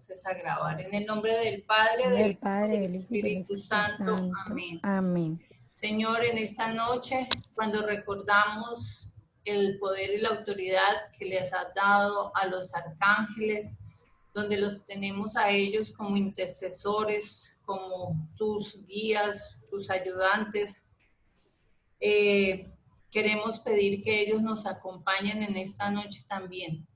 entonces a grabar. En el nombre del Padre, del Del Hijo Padre, y del del Hijo y del Espíritu Espíritu Santo. Santo. Amén. Amén. Señor, en esta noche, cuando recordamos el poder y la autoridad que les has dado a los arcángeles, donde los tenemos a ellos como intercesores, como tus guías, tus ayudantes, queremos pedir que ellos nos acompañen en esta noche también,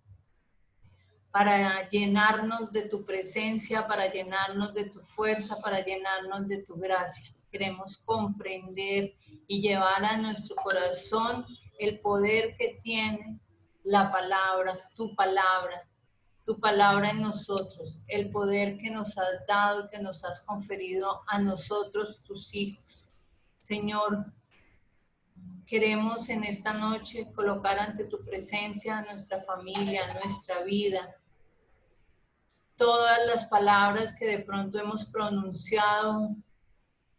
para llenarnos de tu presencia, para llenarnos de tu fuerza, para llenarnos de tu gracia. Queremos comprender y llevar a nuestro corazón el poder que tiene la palabra, tu palabra en nosotros, el poder que nos has dado y que nos has conferido a nosotros, tus hijos. Señor, queremos en esta noche colocar ante tu presencia a nuestra familia, a nuestra vida, todas las palabras que de pronto hemos pronunciado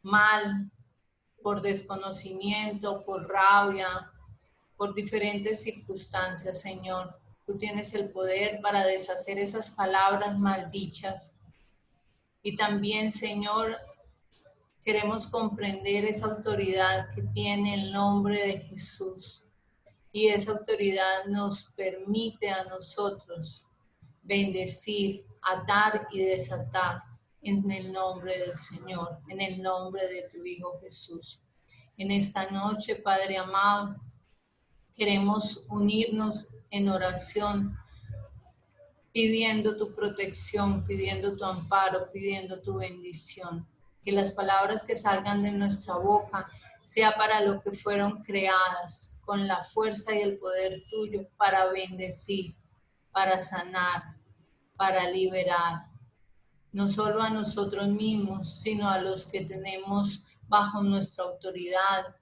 mal, por desconocimiento, por rabia, por diferentes circunstancias, Señor. Tú tienes el poder para deshacer esas palabras maldichas. Y también, Señor, queremos comprender esa autoridad que tiene el nombre de Jesús. Y esa autoridad nos permite a nosotros bendecir, atar y desatar en el nombre del Señor, en el nombre de tu Hijo Jesús. En esta noche, Padre amado, queremos unirnos en oración, pidiendo tu protección, pidiendo tu amparo, pidiendo tu bendición. Que las palabras que salgan de nuestra boca sea para lo que fueron creadas, con la fuerza y el poder tuyo, para bendecir, para sanar, para liberar, no solo a nosotros mismos, sino a los que tenemos bajo nuestra autoridad,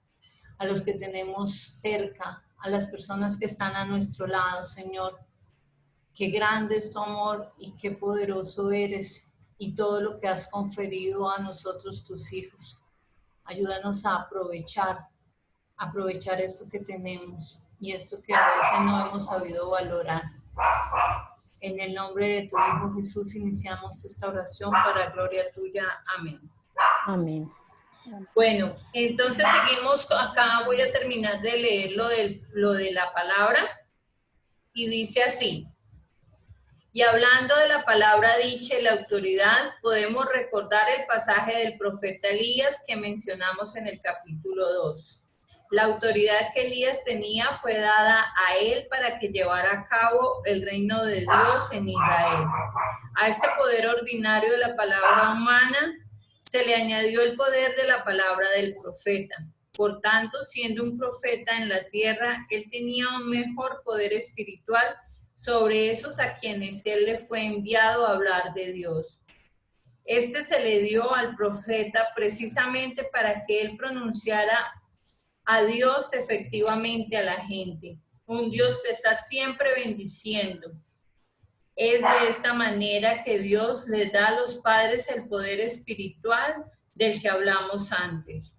a los que tenemos cerca, a las personas que están a nuestro lado, Señor. Qué grande es tu amor y qué poderoso eres y todo lo que has conferido a nosotros, tus hijos. Ayúdanos a aprovechar esto que tenemos y esto que a veces no hemos sabido valorar. En el nombre de tu Hijo Jesús iniciamos esta oración para gloria tuya. Amén. Amén. Bueno, entonces seguimos acá. Voy a terminar de leer lo de la palabra y dice así. Y hablando de la palabra dicha y la autoridad, podemos recordar el pasaje del profeta Elías que mencionamos en el capítulo 2. La autoridad que Elías tenía fue dada a él para que llevara a cabo el reino de Dios en Israel. A este poder ordinario de la palabra humana se le añadió el poder de la palabra del profeta. Por tanto, siendo un profeta en la tierra, él tenía un mejor poder espiritual sobre esos a quienes él le fue enviado a hablar de Dios. Este se le dio al profeta precisamente para que él pronunciara a Dios efectivamente a la gente. Un Dios que está siempre bendiciendo. Es de esta manera que Dios les da a los padres el poder espiritual del que hablamos antes.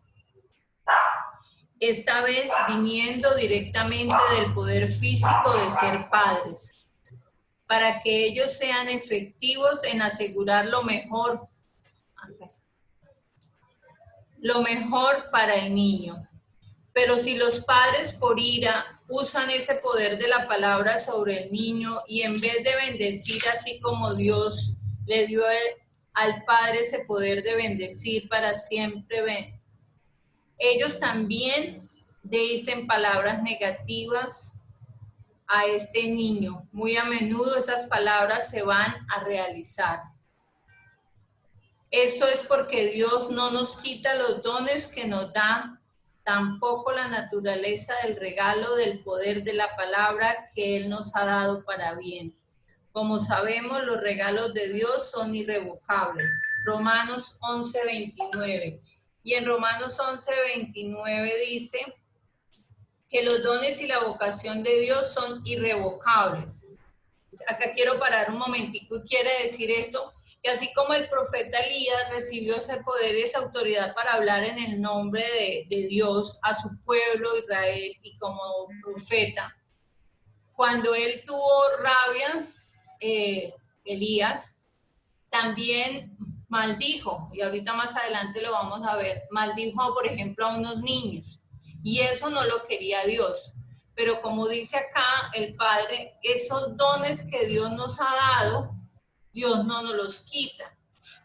Esta vez viniendo directamente del poder físico de ser padres, para que ellos sean efectivos en asegurar lo mejor para el niño. Pero si los padres por ira usan ese poder de la palabra sobre el niño y en vez de bendecir así como Dios le dio al padre ese poder de bendecir para siempre, ellos también dicen palabras negativas a este niño. Muy a menudo esas palabras se van a realizar. Eso es porque Dios no nos quita los dones que nos da, tampoco la naturaleza del regalo del poder de la palabra que Él nos ha dado para bien. Como sabemos, los regalos de Dios son irrevocables. Romanos 11:29. Y en Romanos 11:29 dice que los dones y la vocación de Dios son irrevocables. Acá quiero parar un momentico y quiere decir esto, que así como el profeta Elías recibió ese poder y esa autoridad para hablar en el nombre de Dios a su pueblo Israel y como profeta, cuando él tuvo rabia, Elías, También maldijo, y ahorita más adelante lo vamos a ver, maldijo, por ejemplo, a unos niños, y eso no lo quería Dios. Pero como dice acá el Padre, esos dones que Dios nos ha dado, Dios no nos los quita.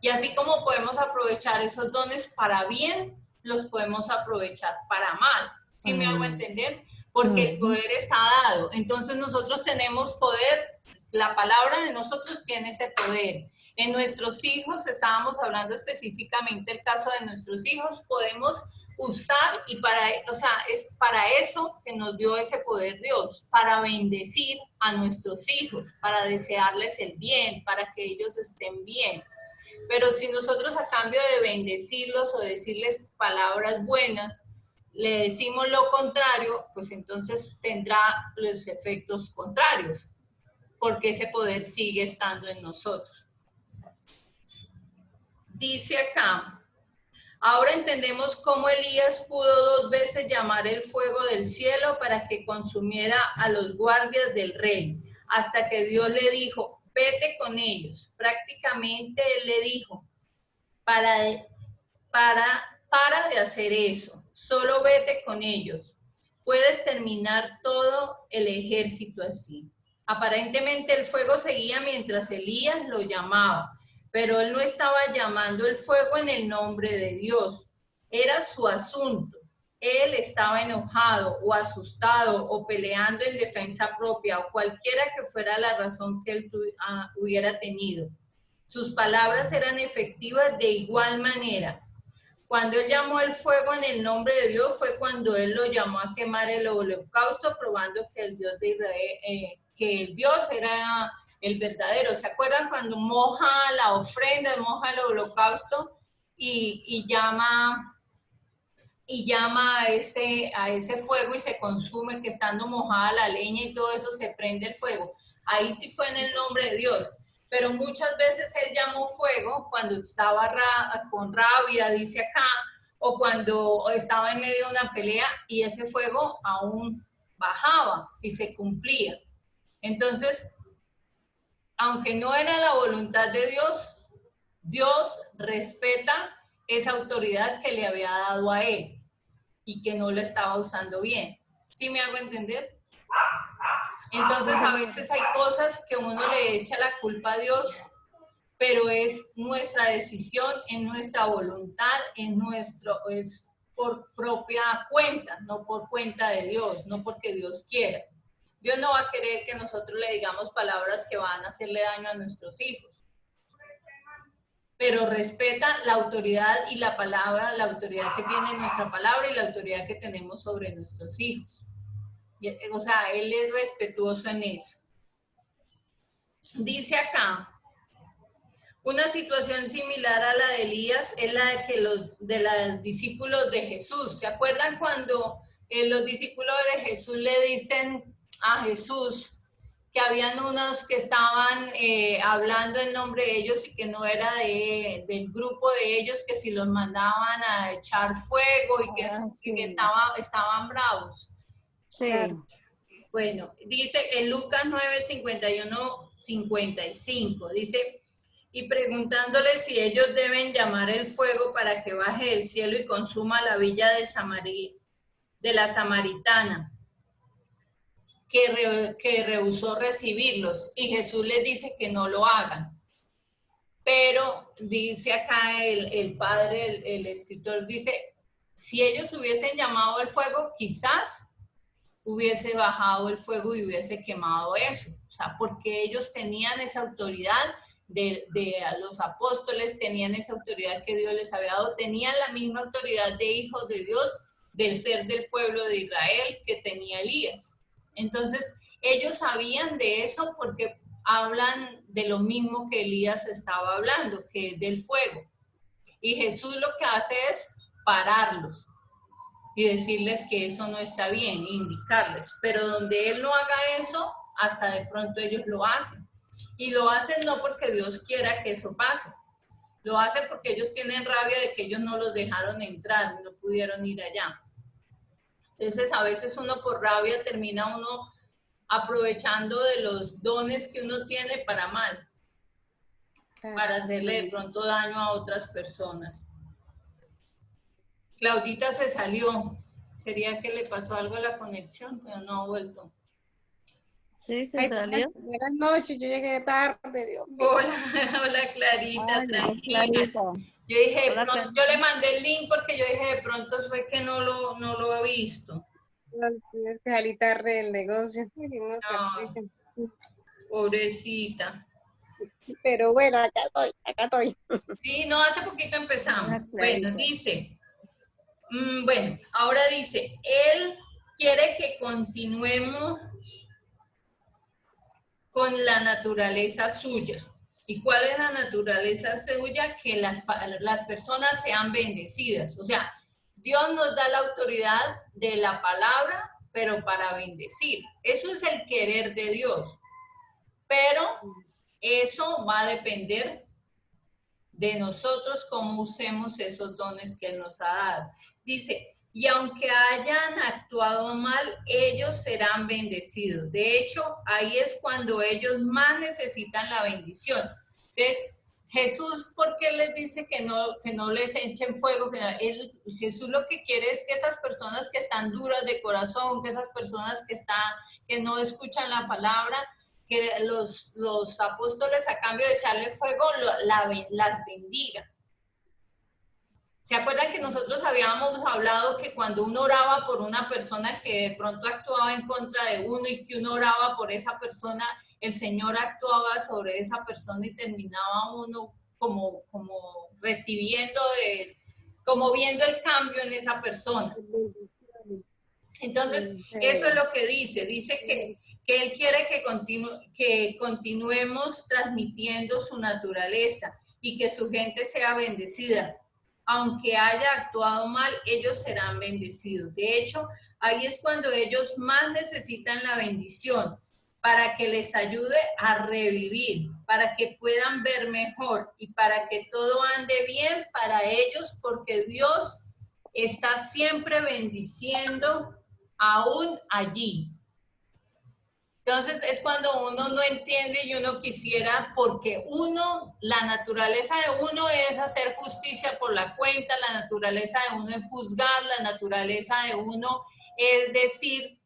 Y así como podemos aprovechar esos dones para bien, los podemos aprovechar para mal. ¿Sí me hago entender? Porque el poder está dado. Entonces nosotros tenemos poder, la palabra de nosotros tiene ese poder. En nuestros hijos, estábamos hablando específicamente el caso de nuestros hijos, podemos usar y es para eso que nos dio ese poder Dios, para bendecir a nuestros hijos, para desearles el bien, para que ellos estén bien. Pero si nosotros a cambio de bendecirlos o decirles palabras buenas, le decimos lo contrario, pues entonces tendrá los efectos contrarios, porque ese poder sigue estando en nosotros. Dice acá, ahora entendemos cómo Elías pudo 2 veces llamar el fuego del cielo para que consumiera a los guardias del rey, hasta que Dios le dijo, vete con ellos. Prácticamente él le dijo, para de hacer eso, solo vete con ellos. Puedes terminar todo el ejército así. Aparentemente el fuego seguía mientras Elías lo llamaba, pero él no estaba llamando el fuego en el nombre de Dios. Era su asunto. Él estaba enojado o asustado o peleando en defensa propia o cualquiera que fuera la razón que él hubiera tenido. Sus palabras eran efectivas de igual manera. Cuando él llamó el fuego en el nombre de Dios fue cuando él lo llamó a quemar el holocausto, probando que el Dios de Israel, que el Dios era el verdadero. ¿Se acuerdan cuando moja la ofrenda, moja el holocausto y llama a ese fuego y se consume, que estando mojada la leña y todo eso se prende el fuego? Ahí sí fue en el nombre de Dios. Pero muchas veces él llamó fuego cuando estaba con rabia, dice acá, o cuando estaba en medio de una pelea y ese fuego aún bajaba y se cumplía. Entonces, aunque no era la voluntad de Dios, Dios respeta esa autoridad que le había dado a él y que no lo estaba usando bien. ¿Sí me hago entender? Entonces a veces hay cosas que uno le echa la culpa a Dios, pero es nuestra decisión, es nuestra voluntad, es por propia cuenta, no por cuenta de Dios, no porque Dios quiera. Dios no va a querer que nosotros le digamos palabras que van a hacerle daño a nuestros hijos, pero respeta la autoridad y la palabra, la autoridad que tiene nuestra palabra y la autoridad que tenemos sobre nuestros hijos. O sea, él es respetuoso en eso. Dice acá, una situación similar a la de Elías es la de que los discípulos de Jesús. ¿Se acuerdan cuando los discípulos de Jesús le dicen a Jesús que habían unos que estaban hablando en nombre de ellos y que no era del grupo de ellos, que si los mandaban a echar fuego y que estaban bravos? Sí. Claro. Bueno, dice en Lucas 9, 51, 55, dice, y preguntándole si ellos deben llamar el fuego para que baje del cielo y consuma la villa de la samaritana, que rehusó recibirlos, y Jesús les dice que no lo hagan. Pero dice acá el padre, el escritor, dice, si ellos hubiesen llamado el fuego, quizás hubiese bajado el fuego y hubiese quemado eso. O sea, porque ellos tenían esa autoridad de los apóstoles, tenían esa autoridad que Dios les había dado, tenían la misma autoridad de hijos de Dios, del ser del pueblo de Israel que tenía Elías. Entonces, ellos sabían de eso porque hablan de lo mismo que Elías estaba hablando, que es del fuego. Y Jesús lo que hace es pararlos y decirles que eso no está bien, indicarles. Pero donde Él no haga eso, hasta de pronto ellos lo hacen. Y lo hacen no porque Dios quiera que eso pase. Lo hacen porque ellos tienen rabia de que ellos no los dejaron entrar, no pudieron ir allá. Entonces a veces uno por rabia termina uno aprovechando de los dones que uno tiene para mal. para hacerle de pronto daño a otras personas. Claudita se salió. ¿Sería que le pasó algo a la conexión? Pero no ha vuelto. Sí, se salió. Buenas noches, yo llegué tarde, Dios mío. Hola, hola Clarita, Ay, tranquila. Clarita. Yo dije, Hola, pronto, yo le mandé el link porque yo dije, de pronto fue que no lo he visto. No, es que salí tarde del negocio. No, pobrecita. Pero bueno, acá estoy. Sí, no, hace poquito empezamos. Hola, Bueno, Clarita. dice, bueno, ahora dice, él quiere que continuemos con la naturaleza suya. ¿Y cuál es la naturaleza suya? Que las personas sean bendecidas. O sea, Dios nos da la autoridad de la palabra, pero para bendecir. Eso es el querer de Dios. Pero eso va a depender de nosotros cómo usemos esos dones que Él nos ha dado. Dice, y aunque hayan actuado mal, ellos serán bendecidos. De hecho, ahí es cuando ellos más necesitan la bendición. Entonces, Jesús, ¿por qué les dice que no les echen fuego? Jesús lo que quiere es que esas personas que están duras de corazón, que esas personas que no escuchan la palabra, que los apóstoles a cambio de echarle fuego las bendiga. ¿Se acuerdan que nosotros habíamos hablado que cuando uno oraba por una persona que de pronto actuaba en contra de uno y que uno oraba por esa persona, el Señor actuaba sobre esa persona y terminaba uno como recibiendo, como viendo el cambio en esa persona? Entonces, eso es lo que dice que Él quiere que continuemos transmitiendo su naturaleza y que su gente sea bendecida. Aunque haya actuado mal, ellos serán bendecidos. De hecho, ahí es cuando ellos más necesitan la bendición, para que les ayude a revivir, para que puedan ver mejor y para que todo ande bien para ellos, porque Dios está siempre bendiciendo aún allí. Entonces es cuando uno no entiende y uno quisiera, porque la naturaleza de uno es hacer justicia por la cuenta, la naturaleza de uno es juzgar, la naturaleza de uno es decir,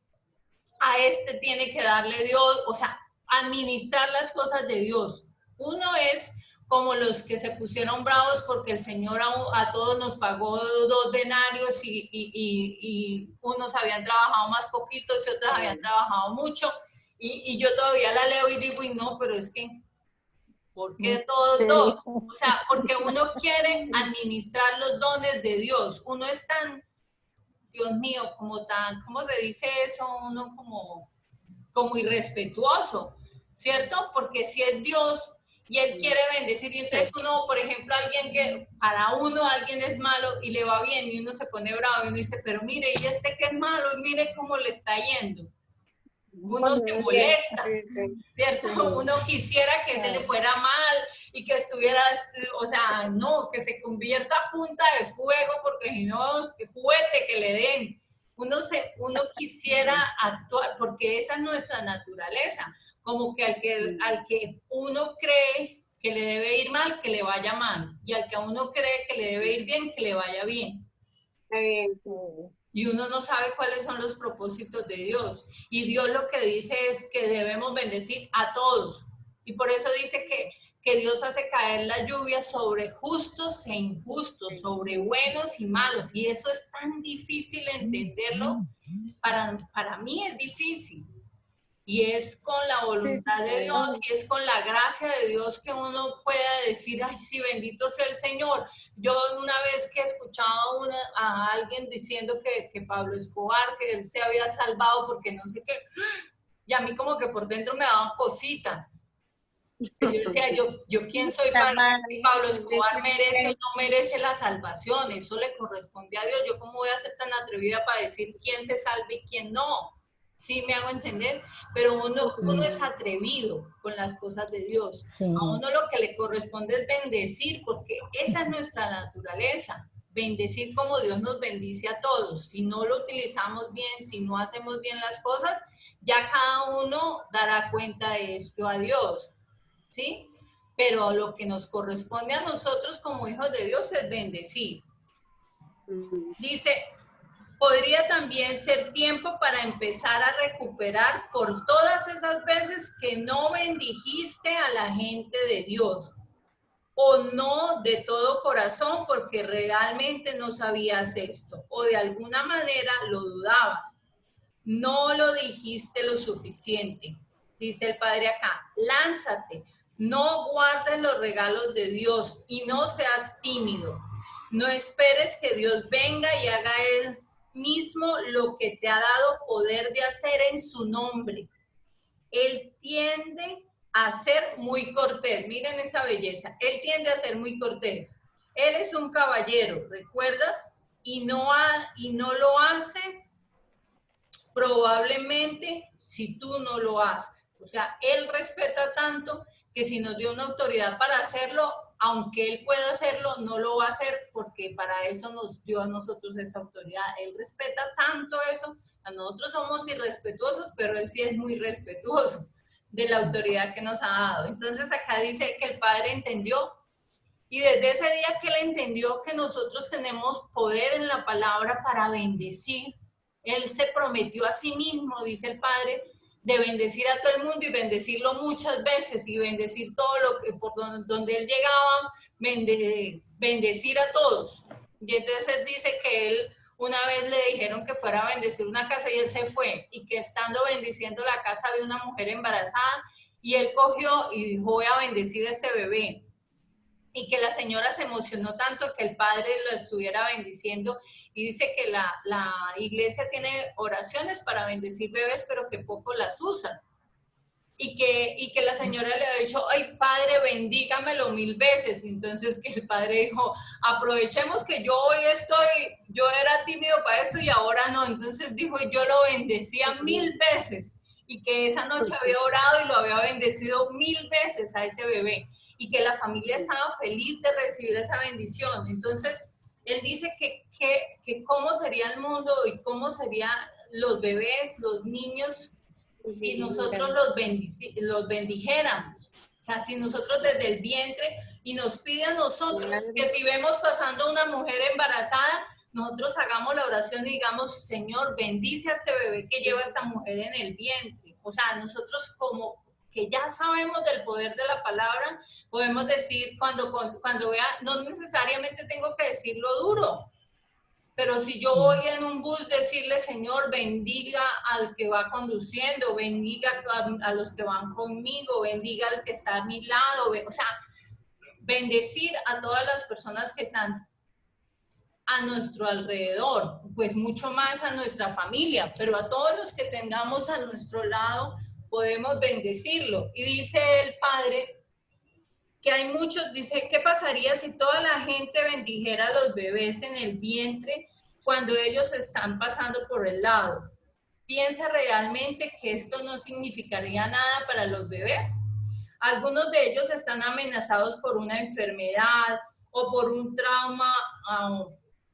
a este tiene que darle Dios, o sea, administrar las cosas de Dios. Uno es como los que se pusieron bravos porque el Señor a todos nos pagó 2 denarios y unos habían trabajado más poquitos y otros habían trabajado mucho. Y yo todavía la leo y digo, y no, pero es que, ¿por qué todos dos? O sea, porque uno quiere administrar los dones de Dios. Uno es tan, Dios mío, ¿cómo se dice eso? Uno como irrespetuoso, ¿cierto? Porque si es Dios y Él quiere bendecir, y entonces uno, por ejemplo, alguien que para uno alguien es malo y le va bien y uno se pone bravo y uno dice, pero mire, y este que es malo, y mire cómo le está yendo. Uno se molesta, ¿cierto? Uno quisiera que se le fuera mal y que estuviera, o sea, no, que se convierta a punta de fuego, porque si no, que juguete que le den. Uno quisiera actuar, porque esa es nuestra naturaleza, como que al que uno cree que le debe ir mal, que le vaya mal, y al que uno cree que le debe ir bien, que le vaya bien. Y uno no sabe cuáles son los propósitos de Dios. Y Dios lo que dice es que debemos bendecir a todos. Y por eso dice que Dios hace caer la lluvia sobre justos e injustos, sobre buenos y malos. Y eso es tan difícil entenderlo. Para mí es difícil. Y es con la voluntad de Dios y es con la gracia de Dios que uno pueda decir, ay, sí, bendito sea el Señor. Yo una vez que escuchaba a alguien diciendo que Pablo Escobar, que él se había salvado porque no sé qué, y a mí como que por dentro me daba cosita. Yo decía, yo quién soy para decir si Pablo Escobar merece o no merece la salvación, eso le corresponde a Dios. Yo cómo voy a ser tan atrevida para decir quién se salve y quién no. Sí me hago entender, pero uno es atrevido con las cosas de Dios. A uno lo que le corresponde es bendecir, porque esa es nuestra naturaleza. Bendecir como Dios nos bendice a todos. Si no lo utilizamos bien, si no hacemos bien las cosas, ya cada uno dará cuenta de esto a Dios. ¿Sí? pero lo que nos corresponde a nosotros como hijos de Dios es bendecir. Dice, podría también ser tiempo para empezar a recuperar por todas esas veces que no bendijiste a la gente de Dios, o no de todo corazón porque realmente no sabías esto, o de alguna manera lo dudabas. No lo dijiste lo suficiente. Dice el Padre acá, lánzate, no guardes los regalos de Dios y no seas tímido. No esperes que Dios venga y haga Él mismo lo que te ha dado poder de hacer en su nombre. Él tiende a ser muy cortés. Miren esta belleza. Él tiende a ser muy cortés. Él es un caballero, ¿recuerdas? Y no lo hace probablemente si tú no lo haces. O sea, Él respeta tanto que si nos dio una autoridad para hacerlo, aunque Él pueda hacerlo, no lo va a hacer porque para eso nos dio a nosotros esa autoridad. Él respeta tanto eso. Nosotros somos irrespetuosos, pero Él sí es muy respetuoso de la autoridad que nos ha dado. Entonces acá dice que el Padre entendió, y desde ese día que Él entendió que nosotros tenemos poder en la palabra para bendecir, Él se prometió a sí mismo, dice el Padre, de bendecir a todo el mundo y bendecirlo muchas veces y bendecir todo lo que por donde Él llegaba, bendecir a todos. Y entonces dice que Él una vez le dijeron que fuera a bendecir una casa y Él se fue, y que estando bendiciendo la casa había una mujer embarazada y Él cogió y dijo, voy a bendecir a este bebé. Y que la señora se emocionó tanto que el Padre lo estuviera bendiciendo, y dice que la iglesia tiene oraciones para bendecir bebés, pero que poco las usan. Y que la señora le ha dicho, ay, Padre, bendígamelo 1000 veces. Entonces que el Padre dijo, aprovechemos que yo era tímido para esto y ahora no. Entonces dijo, yo lo bendecía 1000 veces. Y que esa noche había orado y lo había bendecido 1000 veces a ese bebé. Y que la familia estaba feliz de recibir esa bendición. Entonces, él dice que cómo sería el mundo y cómo serían los bebés, los niños, si nosotros los bendijéramos. O sea, si nosotros desde el vientre, y nos pide a nosotros que si vemos pasando una mujer embarazada, nosotros hagamos la oración y digamos, Señor, bendice a este bebé que lleva esta mujer en el vientre. O sea, nosotros como que ya sabemos del poder de la palabra, podemos decir, cuando vea, no necesariamente tengo que decirlo duro, pero si yo voy en un bus, decirle, Señor, bendiga al que va conduciendo, bendiga a los que van conmigo, bendiga al que está a mi lado, o sea, bendecir a todas las personas que están a nuestro alrededor, pues mucho más a nuestra familia, pero a todos los que tengamos a nuestro lado, podemos bendecirlo. Y dice el Padre que hay muchos, dice, ¿qué pasaría si toda la gente bendijera a los bebés en el vientre cuando ellos están pasando por el lado? ¿Piensa realmente que esto no significaría nada para los bebés? Algunos de ellos están amenazados por una enfermedad o por un trauma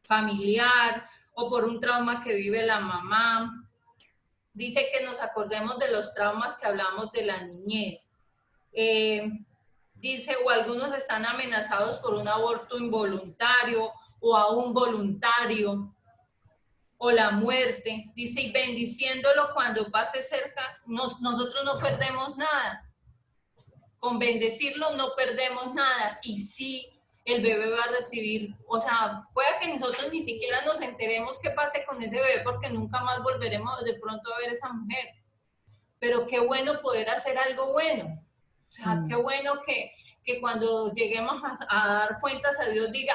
familiar o por un trauma que vive la mamá. Dice que nos acordemos de los traumas que hablamos de la niñez. Dice, o algunos están amenazados por un aborto involuntario o aún voluntario, o la muerte. Dice, y bendiciéndolo cuando pase cerca, nosotros no perdemos nada. Con bendecirlo no perdemos nada. Y sí, el bebé va a recibir, o sea, puede que nosotros ni siquiera nos enteremos qué pase con ese bebé porque nunca más volveremos de pronto a ver a esa mujer. Pero qué bueno poder hacer algo bueno. O sea, qué bueno que cuando lleguemos a dar cuentas a Dios diga,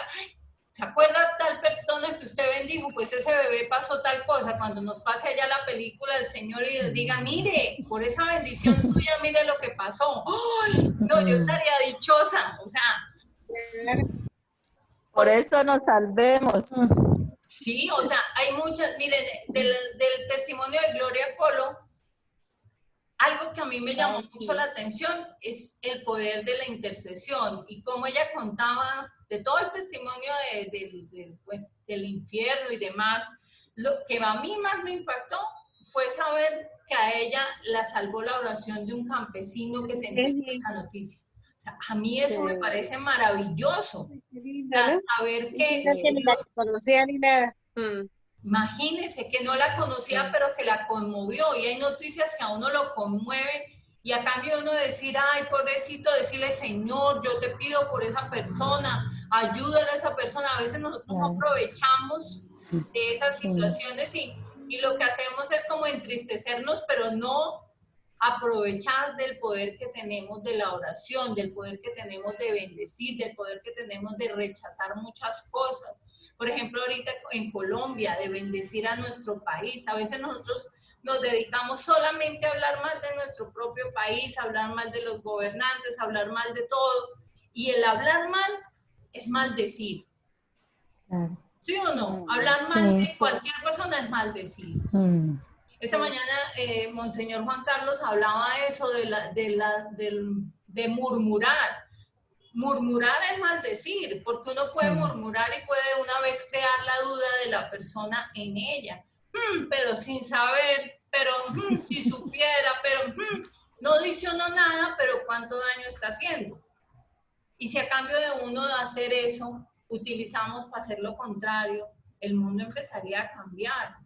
¿se acuerda tal persona que usted bendijo? Pues ese bebé pasó tal cosa. Cuando nos pase allá la película del Señor y diga, mire, por esa bendición suya, mire lo que pasó. ¡Ay! No, yo estaría dichosa. O sea, por eso nos salvemos. Sí, o sea, hay muchas, miren, del testimonio de Gloria Polo, algo que a mí me llamó mucho la atención es el poder de la intercesión y cómo ella contaba de todo el testimonio del infierno y demás. Lo que a mí más me impactó fue saber que a ella la salvó la oración de un campesino que se enteró de esa noticia. O sea, a mí eso me parece maravilloso. Qué linda, ¿no? Saber que No que ni la conocía ni nada. imagínense que no la conocía, pero que la conmovió. Y hay noticias que a uno lo conmueven y a cambio uno decir, ay, pobrecito, decirle, Señor, yo te pido por esa persona, ayúdale a esa persona. A veces nosotros no aprovechamos de esas situaciones y lo que hacemos es como entristecernos, pero no aprovechar del poder que tenemos de la oración, del poder que tenemos de bendecir, del poder que tenemos de rechazar muchas cosas. Por ejemplo, ahorita en Colombia, de bendecir a nuestro país. A veces nosotros nos dedicamos solamente a hablar mal de nuestro propio país, a hablar mal de los gobernantes, a hablar mal de todo. Y el hablar mal es maldecir. ¿Sí o no? Hablar mal de cualquier persona es maldecir. Esta mañana, Monseñor Juan Carlos hablaba de eso, de murmurar. Murmurar es maldecir, porque uno puede murmurar y puede una vez crear la duda de la persona en ella, pero sin saber, pero si supiera, pero no dice uno nada, pero cuánto daño está haciendo. Y si a cambio de uno de hacer eso, utilizamos para hacer lo contrario, el mundo empezaría a cambiar.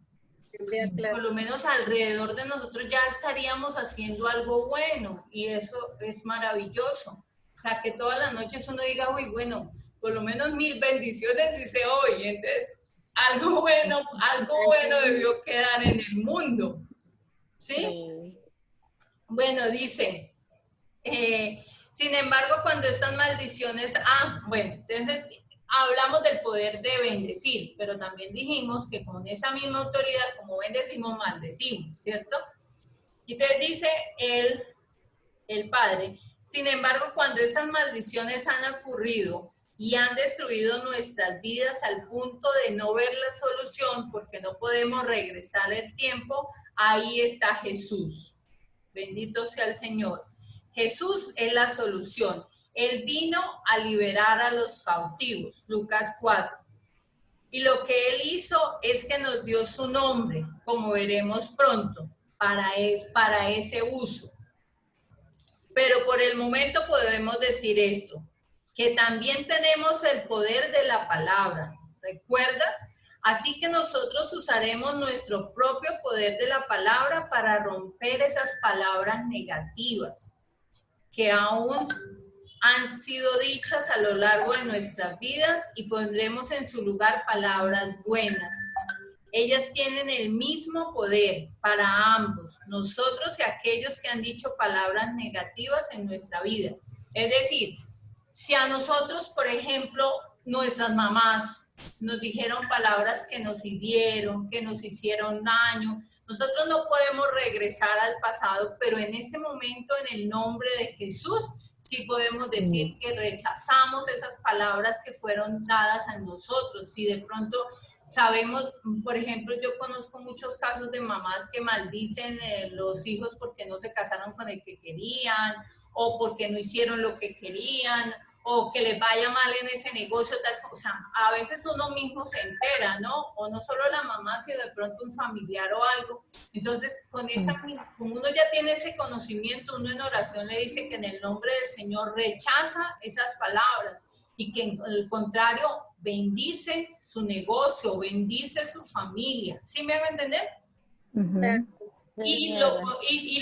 Claro. Por lo menos alrededor de nosotros ya estaríamos haciendo algo bueno y eso es maravilloso. O sea, que todas las noches uno diga, uy, bueno, por lo menos 1000 bendiciones hice hoy. Entonces, algo bueno debió quedar en el mundo. ¿Sí? Bueno, dice, sin embargo, cuando estas maldiciones, bueno, entonces hablamos del poder de bendecir, pero también dijimos que con esa misma autoridad, como bendecimos, maldecimos, ¿cierto? Y entonces dice el Padre, sin embargo, cuando esas maldiciones han ocurrido y han destruido nuestras vidas al punto de no ver la solución, porque no podemos regresar el tiempo, ahí está Jesús. Bendito sea el Señor. Jesús es la solución. Él vino a liberar a los cautivos, Lucas 4. Y lo que Él hizo es que nos dio su nombre, como veremos pronto, para ese uso. Pero por el momento podemos decir esto, que también tenemos el poder de la palabra. ¿Recuerdas? Así que nosotros usaremos nuestro propio poder de la palabra para romper esas palabras negativas que aún han sido dichas a lo largo de nuestras vidas y pondremos en su lugar palabras buenas. Ellas tienen el mismo poder para ambos, nosotros y aquellos que han dicho palabras negativas en nuestra vida. Es decir, si a nosotros, por ejemplo, nuestras mamás nos dijeron palabras que nos hirieron, que nos hicieron daño, nosotros no podemos regresar al pasado, pero en este momento, en el nombre de Jesús, sí podemos decir que rechazamos esas palabras que fueron dadas a nosotros. Si de pronto sabemos, por ejemplo, yo conozco muchos casos de mamás que maldicen los hijos porque no se casaron con el que querían, o porque no hicieron lo que querían, o que les vaya mal en ese negocio, tal, o sea, a veces uno mismo se entera, ¿no? O no solo la mamá, sino de pronto un familiar o algo. Entonces, como uno ya tiene ese conocimiento, uno en oración le dice que en el nombre del Señor rechaza esas palabras y que en el contrario bendice su negocio, bendice su familia. ¿Sí me hago entender? Y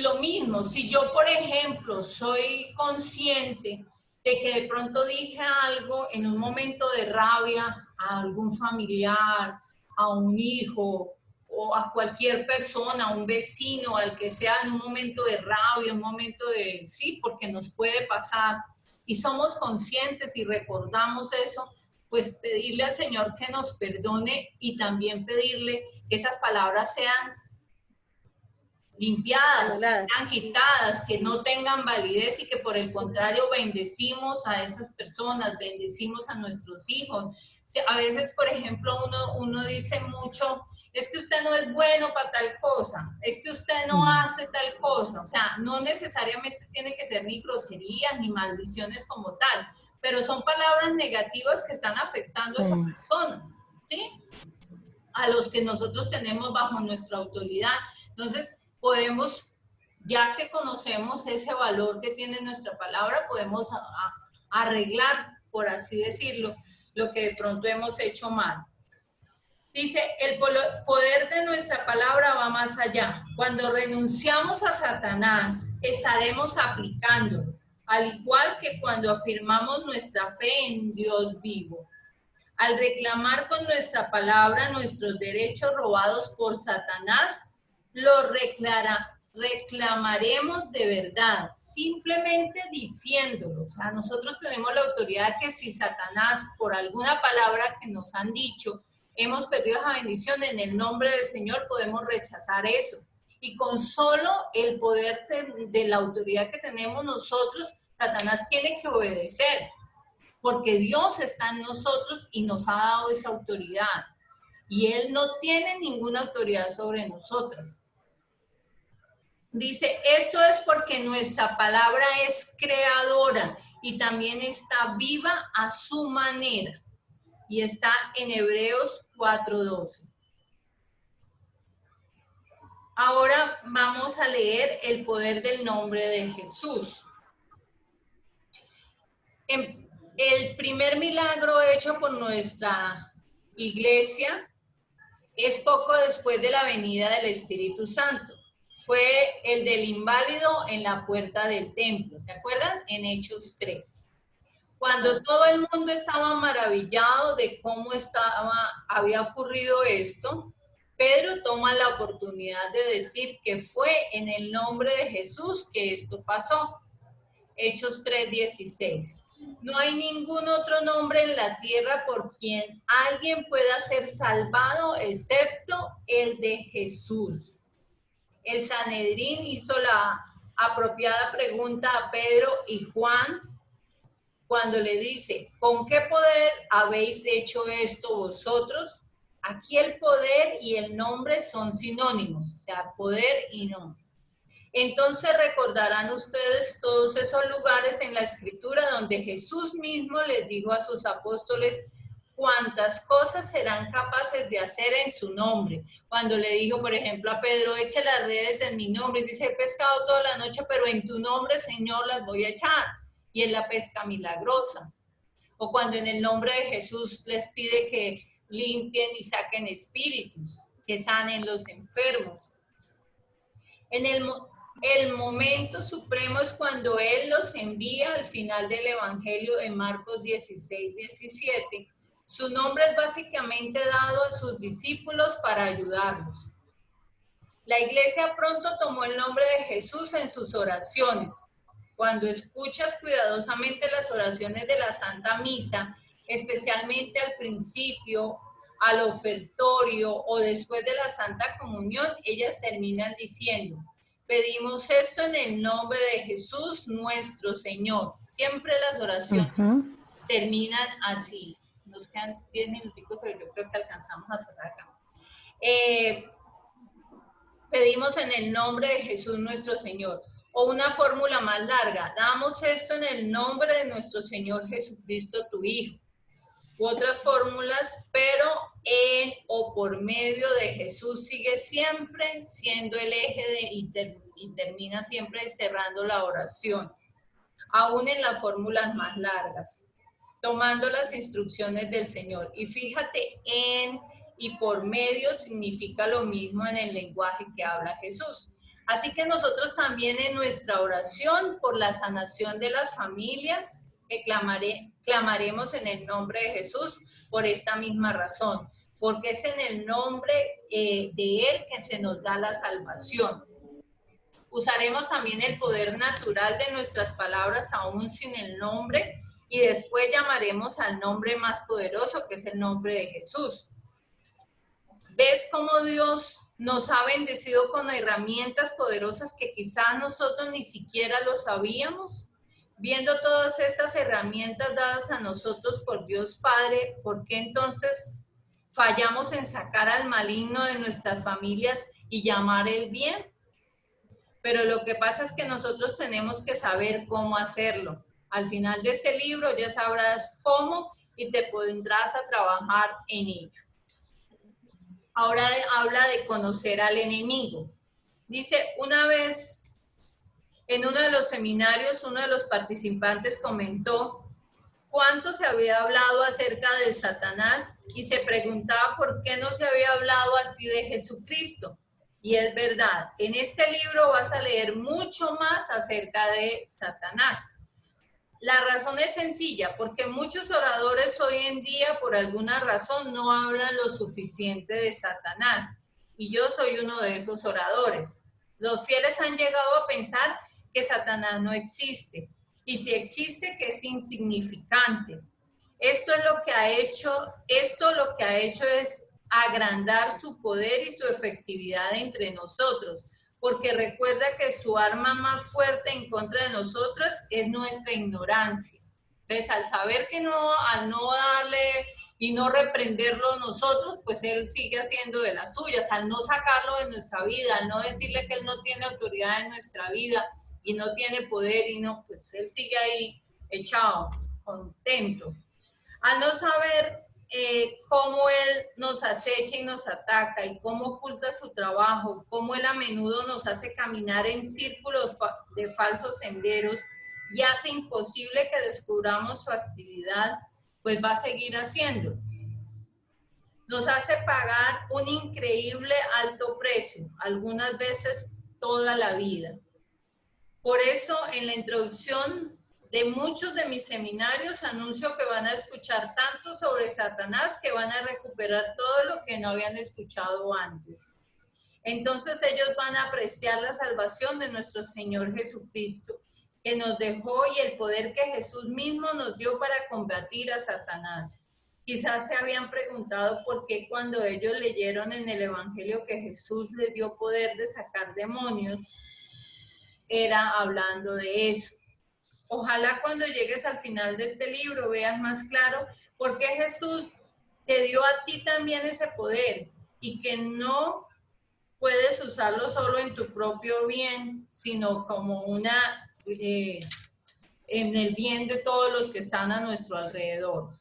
lo mismo, si yo, por ejemplo, soy consciente de que de pronto dije algo en un momento de rabia a algún familiar, a un hijo o a cualquier persona, a un vecino, al que sea, en un momento de rabia, un momento de, sí, porque nos puede pasar, y somos conscientes y recordamos eso, pues pedirle al Señor que nos perdone y también pedirle que esas palabras sean limpiadas, que sean quitadas, que no tengan validez y que por el contrario bendecimos a esas personas, bendecimos a nuestros hijos. A veces, por ejemplo, uno dice mucho, es que usted no es bueno para tal cosa, es que usted no hace tal cosa, o sea, no necesariamente tiene que ser ni groserías ni maldiciones como tal, pero son palabras negativas que están afectando a esa persona, ¿sí? A los que nosotros tenemos bajo nuestra autoridad. Entonces, podemos Ya que conocemos ese valor que tiene nuestra palabra, podemos arreglar, por así decirlo, lo que de pronto hemos hecho mal. Dice, el poder de nuestra palabra va más allá. Cuando renunciamos a Satanás, estaremos aplicándolo, al igual que cuando afirmamos nuestra fe en Dios vivo. Al reclamar con nuestra palabra nuestros derechos robados por Satanás, los reclamaremos de verdad, simplemente diciéndolo. O sea, nosotros tenemos la autoridad que si Satanás, por alguna palabra que nos han dicho, hemos perdido esa bendición, en el nombre del Señor podemos rechazar eso. Y con solo el poder de la autoridad que tenemos nosotros, Satanás tiene que obedecer, porque Dios está en nosotros y nos ha dado esa autoridad. Y Él no tiene ninguna autoridad sobre nosotros. Dice, esto es porque nuestra palabra es creadora y también está viva a su manera. Y está en Hebreos 4:12. Ahora vamos a leer el poder del nombre de Jesús. El primer milagro hecho por nuestra iglesia es poco después de la venida del Espíritu Santo. Fue el del inválido en la puerta del templo. ¿Se acuerdan? En Hechos 3. Cuando todo el mundo estaba maravillado de cómo había ocurrido esto, Pedro toma la oportunidad de decir que fue en el nombre de Jesús que esto pasó. Hechos 3:16. No hay ningún otro nombre en la tierra por quien alguien pueda ser salvado excepto el de Jesús. El Sanedrín hizo la apropiada pregunta a Pedro y Juan cuando le dice, ¿con qué poder habéis hecho esto vosotros? Aquí el poder y el nombre son sinónimos, o sea, poder y nombre. Entonces recordarán ustedes todos esos lugares en la Escritura donde Jesús mismo les dijo a sus apóstoles cuántas cosas serán capaces de hacer en su nombre. Cuando le dijo, por ejemplo, a Pedro, eche las redes en mi nombre, y dice, he pescado toda la noche, pero en tu nombre, Señor, las voy a echar. Y es la pesca milagrosa. O cuando en el nombre de Jesús les pide que limpien y saquen espíritus, que sanen los enfermos. El momento supremo es cuando Él los envía al final del Evangelio en Marcos 16:17. Su nombre es básicamente dado a sus discípulos para ayudarlos. La iglesia pronto tomó el nombre de Jesús en sus oraciones. Cuando escuchas cuidadosamente las oraciones de la Santa Misa, especialmente al principio, al ofertorio o después de la Santa Comunión, ellas terminan diciendo, pedimos esto en el nombre de Jesús nuestro Señor. Siempre las oraciones terminan así. Nos quedan 10 minuticos, pero yo creo que alcanzamos a cerrar acá. Pedimos en el nombre de Jesús nuestro Señor. O una fórmula más larga, damos esto en el nombre de nuestro Señor Jesucristo, tu Hijo. U otras fórmulas, pero en o por medio de Jesús sigue siempre siendo el eje y termina siempre cerrando la oración. Aún en las fórmulas más largas, tomando las instrucciones del Señor. Y fíjate, en y por medio significa lo mismo en el lenguaje que habla Jesús. Así que nosotros también en nuestra oración por la sanación de las familias, clamaremos en el nombre de Jesús por esta misma razón, porque es en el nombre de Él que se nos da la salvación. Usaremos también el poder natural de nuestras palabras aún sin el nombre y después llamaremos al nombre más poderoso que es el nombre de Jesús. ¿Ves cómo Dios nos ha bendecido con herramientas poderosas que quizás nosotros ni siquiera lo sabíamos? Viendo todas estas herramientas dadas a nosotros por Dios Padre, ¿por qué entonces fallamos en sacar al maligno de nuestras familias y llamar el bien? Pero lo que pasa es que nosotros tenemos que saber cómo hacerlo. Al final de este libro ya sabrás cómo y te pondrás a trabajar en ello. Ahora habla de conocer al enemigo. Dice, una vez En uno de los seminarios, uno de los participantes comentó cuánto se había hablado acerca de Satanás y se preguntaba por qué no se había hablado así de Jesucristo. Y es verdad, en este libro vas a leer mucho más acerca de Satanás. La razón es sencilla, porque muchos oradores hoy en día, por alguna razón, no hablan lo suficiente de Satanás. Y yo soy uno de esos oradores. Los fieles han llegado a pensar que Satanás no existe. Y si existe, que es insignificante. Esto lo que ha hecho es agrandar su poder y su efectividad entre nosotros. Porque recuerda que su arma más fuerte en contra de nosotros es nuestra ignorancia. Entonces, al saber que al no darle y no reprenderlo nosotros, pues él sigue haciendo de las suyas. Al no sacarlo de nuestra vida, al no decirle que él no tiene autoridad en nuestra vida y no tiene poder, y no, pues él sigue ahí echado, contento. Al no saber cómo él nos acecha y nos ataca y cómo oculta su trabajo, cómo él a menudo nos hace caminar en círculos de falsos senderos y hace imposible que descubramos su actividad, pues va a seguir haciendo. Nos hace pagar un increíble alto precio, algunas veces toda la vida. Por eso, en la introducción de muchos de mis seminarios anuncio que van a escuchar tanto sobre Satanás que van a recuperar todo lo que no habían escuchado antes. Entonces ellos van a apreciar la salvación de nuestro Señor Jesucristo, que nos dejó, y el poder que Jesús mismo nos dio para combatir a Satanás. Quizás se habían preguntado por qué cuando ellos leyeron en el Evangelio que Jesús les dio poder de sacar demonios, era hablando de eso. Ojalá cuando llegues al final de este libro veas más claro por qué Jesús te dio a ti también ese poder y que no puedes usarlo solo en tu propio bien, sino como en el bien de todos los que están a nuestro alrededor.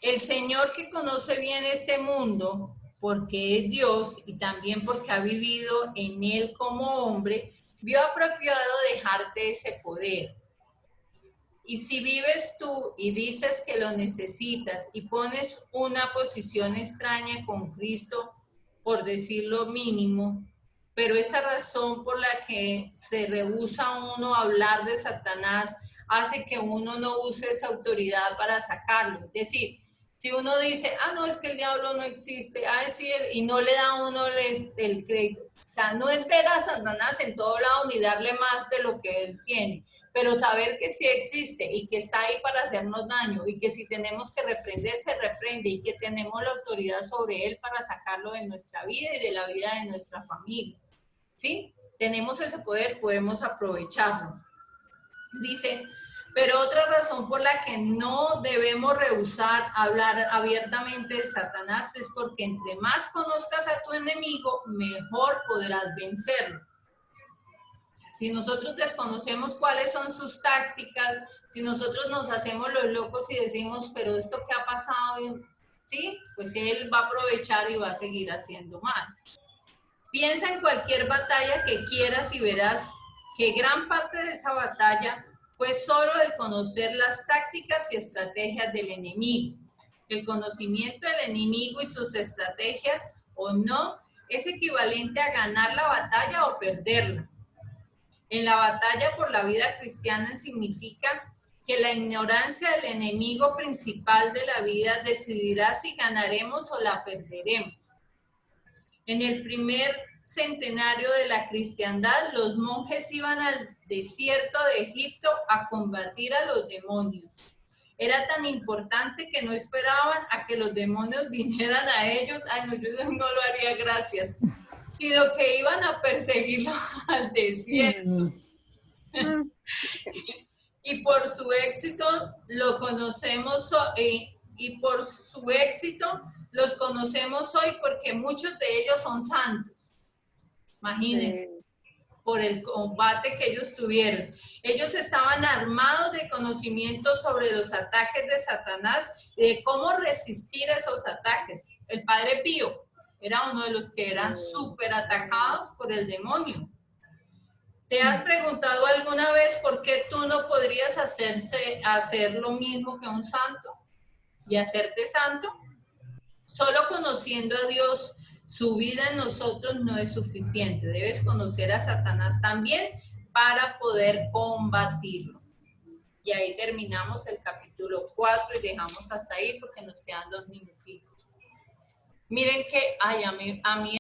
El Señor, que conoce bien este mundo, porque es Dios y también porque ha vivido en él como hombre, vio apropiado dejarte ese poder. Y si vives tú y dices que lo necesitas y pones una posición extraña con Cristo, por decir lo mínimo, pero esta razón por la que se rehúsa uno a hablar de Satanás hace que uno no use esa autoridad para sacarlo. Es decir, si uno dice, no, es que el diablo no existe, sí, y no le da a uno el crédito. O sea, no es ver a Satanás en todo lado ni darle más de lo que él tiene, pero saber que sí existe y que está ahí para hacernos daño y que si tenemos que reprender, se reprende y que tenemos la autoridad sobre él para sacarlo de nuestra vida y de la vida de nuestra familia. ¿Sí? Tenemos ese poder, podemos aprovecharlo. Dice, pero otra razón por la que no debemos rehusar hablar abiertamente de Satanás es porque entre más conozcas a tu enemigo, mejor podrás vencerlo. Si nosotros desconocemos cuáles son sus tácticas, si nosotros nos hacemos los locos y decimos, pero esto qué ha pasado, ¿sí? Pues él va a aprovechar y va a seguir haciendo mal. Piensa en cualquier batalla que quieras y verás que gran parte de esa batalla fue solo el conocer las tácticas y estrategias del enemigo. El conocimiento del enemigo y sus estrategias o no es equivalente a ganar la batalla o perderla. En la batalla por la vida cristiana significa que la ignorancia del enemigo principal de la vida decidirá si ganaremos o la perderemos. En el primer centenario de la cristiandad, los monjes iban al desierto de Egipto a combatir a los demonios. Era tan importante que no esperaban a que los demonios vinieran a ellos. No, yo no lo haría, gracias. Sino que iban a perseguirlos al desierto. Y por su éxito lo conocemos y por su éxito los conocemos hoy porque muchos de ellos son santos. Imagínense, por el combate que ellos tuvieron. Ellos estaban armados de conocimiento sobre los ataques de Satanás y de cómo resistir esos ataques. El Padre Pío Era uno de los que eran súper atacados por el demonio. ¿Te has preguntado alguna vez por qué tú no podrías hacer lo mismo que un santo y hacerte santo? Solo conociendo a Dios, su vida en nosotros no es suficiente. Debes conocer a Satanás también para poder combatirlo. Y ahí terminamos el capítulo 4 y dejamos hasta ahí porque nos quedan 2 minutitos. Miren que, a mí